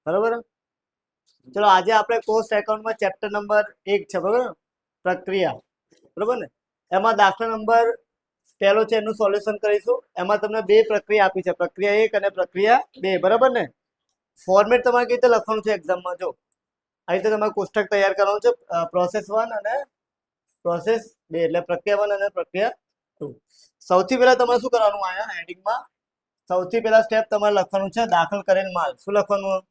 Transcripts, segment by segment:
બરોબર. ચલો આજે આપણે કોસ્ટ એકાઉન્ટમાં ચેપ્ટર નંબર 1 છે, બરોબર, પ્રક્રિયા, બરોબર ને. એમાં દાખલા નંબર પહેલો છે એનું સોલ્યુશન કરીશું. એમાં તમને બે પ્રક્રિયા આપી છે, પ્રક્રિયા 1 અને પ્રક્રિયા 2, બરાબર ને. ફોર્મેટ તમારે કઈ રીતે લખવાનું છે એક્ઝામમાં, જો આ રીતે તમારે કોષ્ટક તૈયાર કરવાનું છે, પ્રોસેસ 1 અને પ્રોસેસ 2, એટલે પ્રક્રિયા 1 અને પ્રક્રિયા 2. સૌથી પહેલા તમારે શું કરવાનું, આયા હેડિંગમાં સૌથી પહેલા સ્ટેપ તમારે લખવાનું છે દાખલ કરેલ માલ. શું લખવાનું?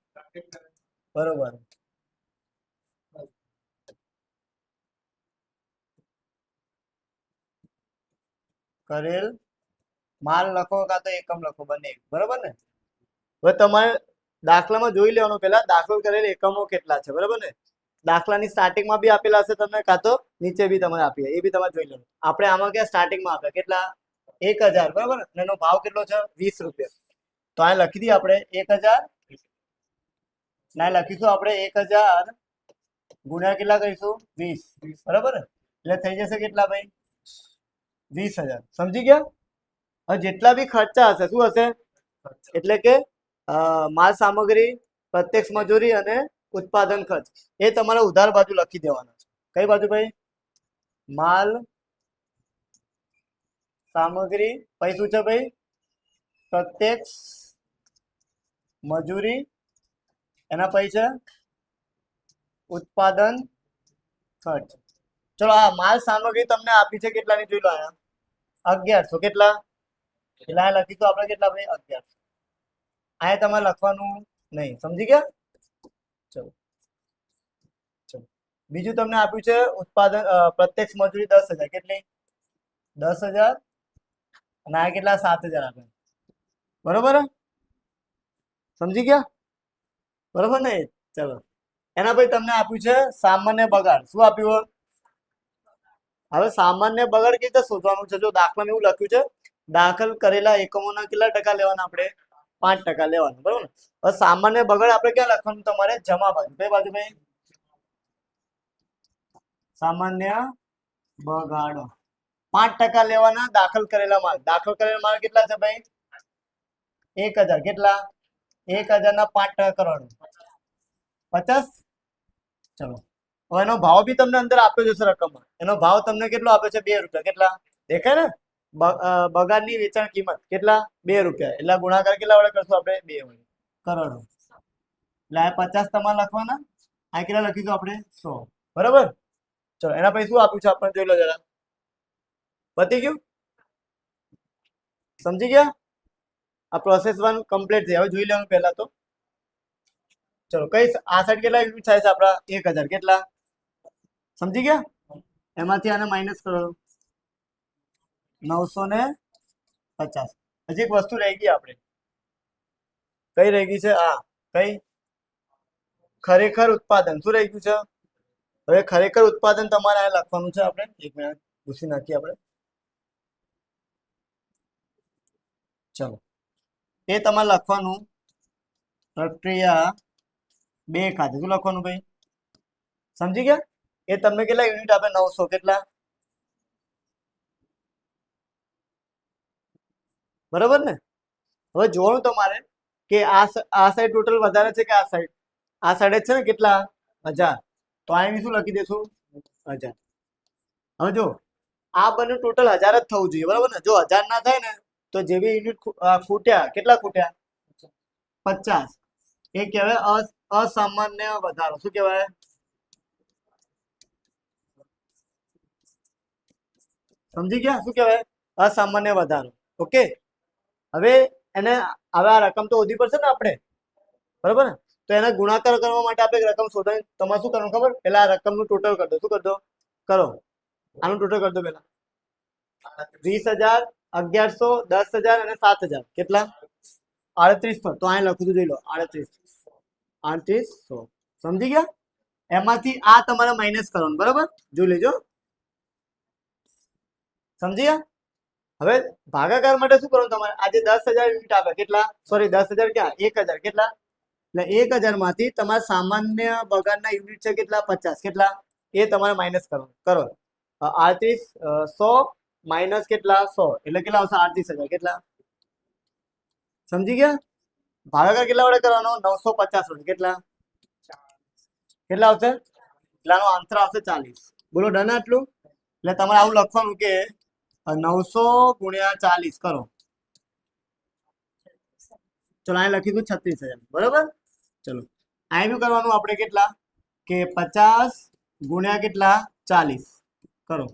બરોબર. કરેલ માલ લખો કાં તો એકમ લખો, બંને, બરોબર ને. હવે તમારે દાખલામાં જોઈ લેવાનું, પહેલા દાખલ કરેલ એકમો કેટલા છે, બરોબર ને. દાખલાની સ્ટાર્ટિંગમાં બી આપેલા હશે તમને, કાં તો નીચે બી તમારે આપી, એ બી તમારે જોઈ લેવાનું. આપણે આમાં ક્યાં સ્ટાર્ટિંગમાં આપ્યા કેટલા? 1000, બરોબર ને. એનો ભાવ કેટલો છે? 20 રૂપિયા. તો આ લખી દઈએ આપણે 1000, ના લખીશું આપણે 1000 ગુણ્યા કેટલા કરીશું? 20, બરાબર ને. એટલે થઈ જશે કેટલા ભાઈ? 20,000. સમજી ગયા? હવે જેટલા બી ખર્ચા હશે શું હશે? એટલે કે માલ સામગ્રી, પ્રત્યક્ષ મજૂરી અને ઉત્પાદન ખર્ચ, એ તમારે ઉધાર બાજુ લખી દેવાના છે. કઈ બાજુ ભાઈ? માલ સામગ્રી, પછી શું છે ભાઈ? પ્રત્યક્ષ મજૂરી, એના પછી છે ઉત્પાદન ખર્ચ. ચલો આ માલ સામગ્રી તમને આપી છે કેટલાની જોઈ લો, આયા 1100. કેટલા? એટલે આ લખીશું આપણે કેટલા ભાઈ? 1100. આ તમારે લખવાનું નહીં. સમજી ગયા? ચલો ચલો બીજું તમને આપ્યું છે ઉત્પાદન, પ્રત્યક્ષ મજૂરી 10,000. કેટલી? 10,000. અને આ કેટલા? 7,000 આપે, બરોબર. સમજી ગયા? બરોબર ને. ચલો એના પછી તમને આપ્યું છે સામાન્ય બગાડ. શું આપ્યું? હવે સામાન્ય બગાડ કેવી રીતે શોધવાનું છે? જો દાખલામાં એવું લખ્યું છે, દાખલ કરેલા એકમોના કેટલા ટકા લેવાના? આપણે 5% લેવાના, બરોબર ને. હવે સામાન્ય બગાડ આપણે ક્યાં લખવાનું? તમારે જમા બાજુ. કઈ બાજુ ભાઈ? સામાન્ય બગાડ 5% લેવાના. દાખલ કરેલા માલ, દાખલ કરેલા માલ કેટલા છે ભાઈ? 1000. કેટલા? 1000 ના 5% કરવાનું 50. ચલો હવે એનો ભાવ બી તમને અંદર આપ્યો જશે રકમમાં. એનો ભાવ તમને કેટલો આપ્યો છે? 2 રૂપિયા. કેટલા દેખાય ને? બગાડની વેચાણ કિંમત કેટલા? 2 રૂપિયા. એટલે ગુણાકાર કેટલા વડે કરશું આપણે? 2 વડે. કરોડો. એટલે આ 50 તમારે લખવાના, આ કેટલા લખીશું આપણે? 100, બરાબર. ચલો એના પછી શું આપ્યું છે આપણે જોઈ લો જરા. પતી ગયું? સમજી ગયા? આ પ્રોસેસ 1 કમ્પ્લીટ થઈ. હવે જોઈ લેવાનું પહેલા તો. ચલો કઈ આ સાઈડ કેટલા યુનિટ થાય છે આપણા? 1000. કેટલા? સમજી ગયા? એમાંથી આને માઇનસ કરો, 950. હજી એક વસ્તુ રહી ગઈ આપણે. કઈ રહી ગઈ છે? આ કઈ? ખરેખર ઉત્પાદન. શું રહી ગયું છે? હવે ખરેખર ઉત્પાદન તમારે આ લખવાનું છે. આપણે એક મિનિટ ભૂસી નાખીએ આપણે. ચલો એ તમારે લખવાનું પ્રક્રિયા 2 ખાતે. શું લખવાનું ભાઈ? સમજી ગયા? એ તમને કેટલા યુનિટ આપે? 900. કેટલા? બરોબર ને. હવે જોવાનું તમારે કે આ સાઈડ ટોટલ વધારે છે કે આ સાઈડ? આ સાઈડ જ છે ને. કેટલા? 1000. તો અહીં શું લખી દેશું? 1000. હવે જો આ બંને ટોટલ 1000 જ થવું જોઈએ, બરાબર ને. જો 1000 ના થાય ને તો જે બી યુનિટ ખૂટ્યા, કેટલા ખૂટ્યા? 50. એ કહેવાય અસામાન્ય વધારો. શું કહેવાય? સમજી ગયા? શું કહેવાય? અસામાન્ય વધારો. ઓકે. હવે એને હવે આ રકમ તો શોધવી પડશે ને આપણે, બરાબર ને. તો એને ગુણાકાર કરવા માટે આપણે રકમ શોધવાની તમારે શું કરવાનું ખબર? પેલા આ રકમનું ટોટલ કરી દો. શું કરી દો? કરો. આનું ટોટલ કરી દો પેલા. 20,000, 1100, 10,000 અને 7,000. કેટલા? 3800. તો અહીં લખું છું, જોઈ લો. 3800. સમજી ગયા? એમાંથી આ તમારે માઇનસ કરવાનું, બરાબર. જોઈ લેજો. સમજી ગયા? હવે ભાગાકાર માટે શું કરવાનું તમારે? આજે 10,000 યુનિટ આપે. કેટલા? સોરી 10,000 ક્યાં? 1000. કેટલા? એટલે 1000 માંથી તમારા સામાન્ય બગાડના યુનિટ છે કેટલા? 50. કેટલા? એ તમારે માઇનસ કરવાનું. કરો. 3800 માઇનસ કેટલા? 100. એટલે કેટલા આવશે? 38,000. કેટલા? સમજી ગયા? ભાગાકાર કેટલા વડે કરવાનો 950 વડે કેટલા આવશે એટલાનો આન્સર આવશે 40 બોલો ડન આટલું એટલે તમારે આવું લખવાનું કે 900 ગુણ્યા 40 કરો ચલો અહીં લખી દઉં 36,000 બરોબર ચલો અહીં કરવાનું આપણે કેટલા કે 50 ગુણ્યા કેટલા 40 કરો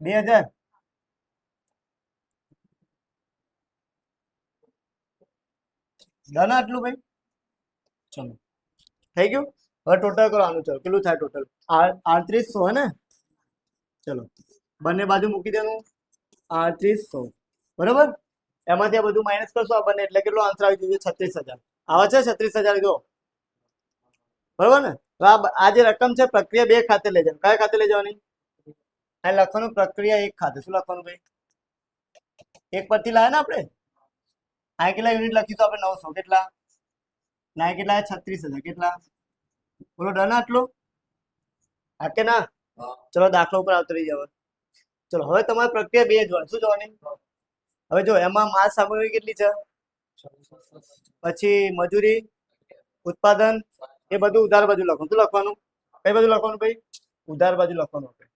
2000 ડન આટલું ભાઈ ચલો થઈ ગયું હવે ટોટલ કરવાનું ચલો કેટલું થાય ટોટલ 3800 હે ને ચલો બંને બાજુ મૂકી દેવાનું 3800 બરોબર એમાંથી આ બધું માઇનસ કરશો આપણને એટલે કેટલો આન્સર આવી જશે 36,000 આવે છે 36,000 જો બરોબર ને તો આ જે રકમ છે પ્રક્રિયા 2 ખાતે લઈ જવાની કયા ખાતે લઈ જવાની અહીં લખવાનું પ્રક્રિયા 1 ખાતે શું લખવાનું ભાઈ એક પરથી લાયા ને આપણે આ કેટલા યુનિટ લખીશું આપણે 900 કેટલા ના કેટલા 36,000 કેટલા બોલો ડન આટલું હા કે ના ચલો દાખલા ઉપર આવતો રહી જાવ ચલો હવે તમારે પ્રક્રિયા 2 જોવાની શું જોવાની હવે જો એમાં માલ સામગ્રી કેટલી છે પછી મજૂરી ઉત્પાદન એ બધું ઉધાર બાજુ લખવાનું શું લખવાનું કઈ બાજુ લખવાનું ભાઈ ઉધાર બાજુ લખવાનું આપણે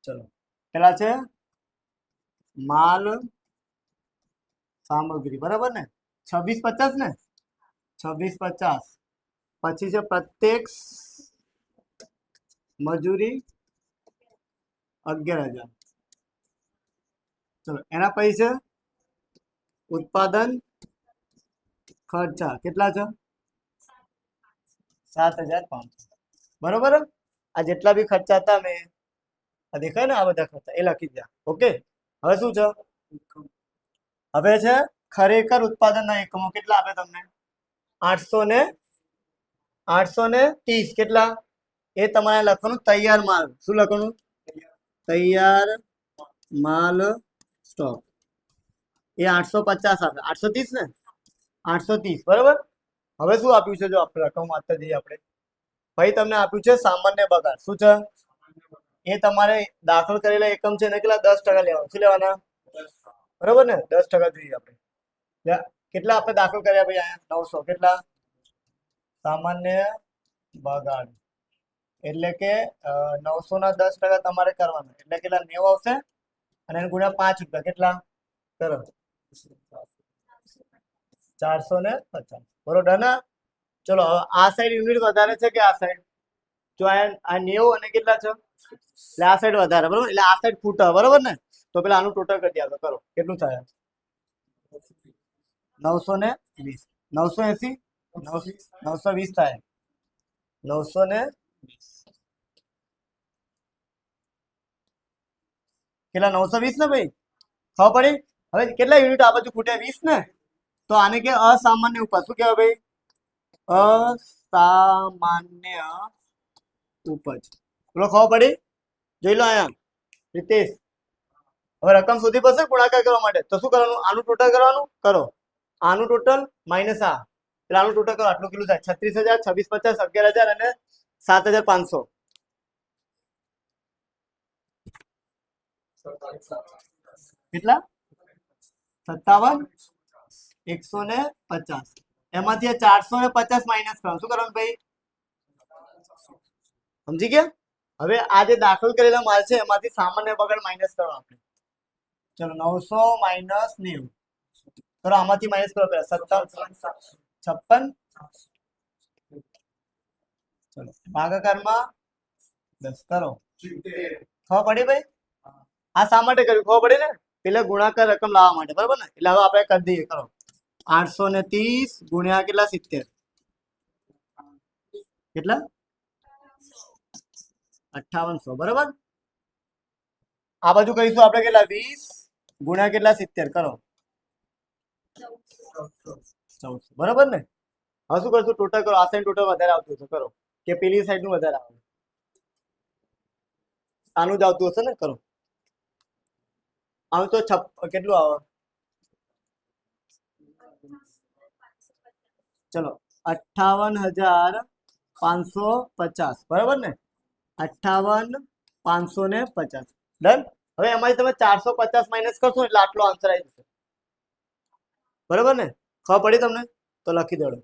ચલો પેલા છે માલ સામગ્રી બરાબર ને 2650 ને 2650 પછી છે પ્રત્યક્ષ મજૂરી 11,000 ચલો એના પછી છે ઉત્પાદન ખર્ચા કેટલા છે 7,500 બરોબર આ જેટલા બી ખર્ચા હતા મેં આ દેખાય ને આ બધા ખર્ચા એ લખી દે ઓકે હવે શું છે હવે છે ખરેખર ઉત્પાદનના એકમો કેટલા આપે તમને 830 કેટલા એ તમારે લખવાનું તૈયાર માલ શું લખવાનું તૈયાર માલ સ્ટોક એ 850 આપે 830 ને 830 બરોબર હવે શું આપ્યું છે જો આપણે રકમ વાંચતા જઈએ આપણે ભાઈ તમને આપ્યું છે સામાન્ય બગાડ શું છે એ તમારે દાખલ કરેલા એકમ છે ને કેટલા 10% લેવાનું શું લેવાના બરોબર ને 10% જોઈએ આપણે કેટલા આપણે દાખલ કર્યા ભાઈ અહીંયા 900 કેટલા સામાન્ય બગાડ એટલે કે 900 ના 10% તમારે કરવાના એટલે કેટલા 90 આવશે અને એને ગુણ્યા 5 રૂપિયા કેટલા કરો 450 બરોબર ને ચલો આ સાઈડ યુનિટ વધારે છે કે આ સાઈડ જો આ 90 અને કેટલા છે એટલે આ સાઈડ વધારે બરોબર એટલે આ સાઈડ ફૂટ બરોબર ને તો પેલા આનું ટોટલ કરી આપો કરો કેટલું થાય 920 980 920 થાય 920 કેટલા 920 ને ભાઈ ખબર પડી હવે કેટલા યુનિટ આ બાજુ ફૂટ્યા 20 ને તો આને કે અસામાન્ય ઉપજ શું કહેવાય ભાઈ અસામાન્ય ઉપજ બોલો ખબર પડી જોઈ લો અહીંયા રીતેશ હવે રકમ શોધી પડશે ગુણાકાર કરવા માટે તો શું કરવાનું આનું ટોટલ કરવાનું કરો આનું ટોટલ માઇનસ આ એટલે આનું ટોટલ કરો આટલું કેટલું થાય 36,000 2650 11,000 અને 7,500 કેટલા 57,150 એમાંથી 450 માઇનસ કરવાનું શું કરવાનું ભાઈ સમજી ગયા હવે આ જે દાખલ કરેલા માલ છે એમાંથી સામાન્ય બગાડ માઇનસ કરવાનો આપણે ચલો 900 માઇનસ 90 કરો આમાંથી માઇનસ કરો પહેલા 57 56 ચલો ભાગાકારમાં 10 કરો ખબર પડી ભાઈ આ શા માટે કર્યું ખબર પડી ને પેલા ગુણાકાર રકમ લાવવા માટે બરાબર ને એટલે હવે આપણે કરી દઈએ કરો 830 ગુણ્યા કેટલા 70 કેટલા 5800 બરાબર આ બાજુ કહીશું આપણે કેટલા 20 ગુણ્યા કેટલા 70 કરો 1400 બરાબર ને હવે શું કરશું ટોટલ કરો આ સાઈડ ટોટલ વધારે આવતું હશે કરો કે પેલી સાઈડ નું વધારે આવે આનું જ આવતું હશે ને કરો આનું તો કેટલું આવે ચલો 58,550 બરાબર ને 58,550 ડન હવે એમાંથી તમે 450 માઇનસ કરશો એટલે આટલો આન્સર આવી જશે. બરાબર ને? ખબર પડી તમને? તો લખી દેજો.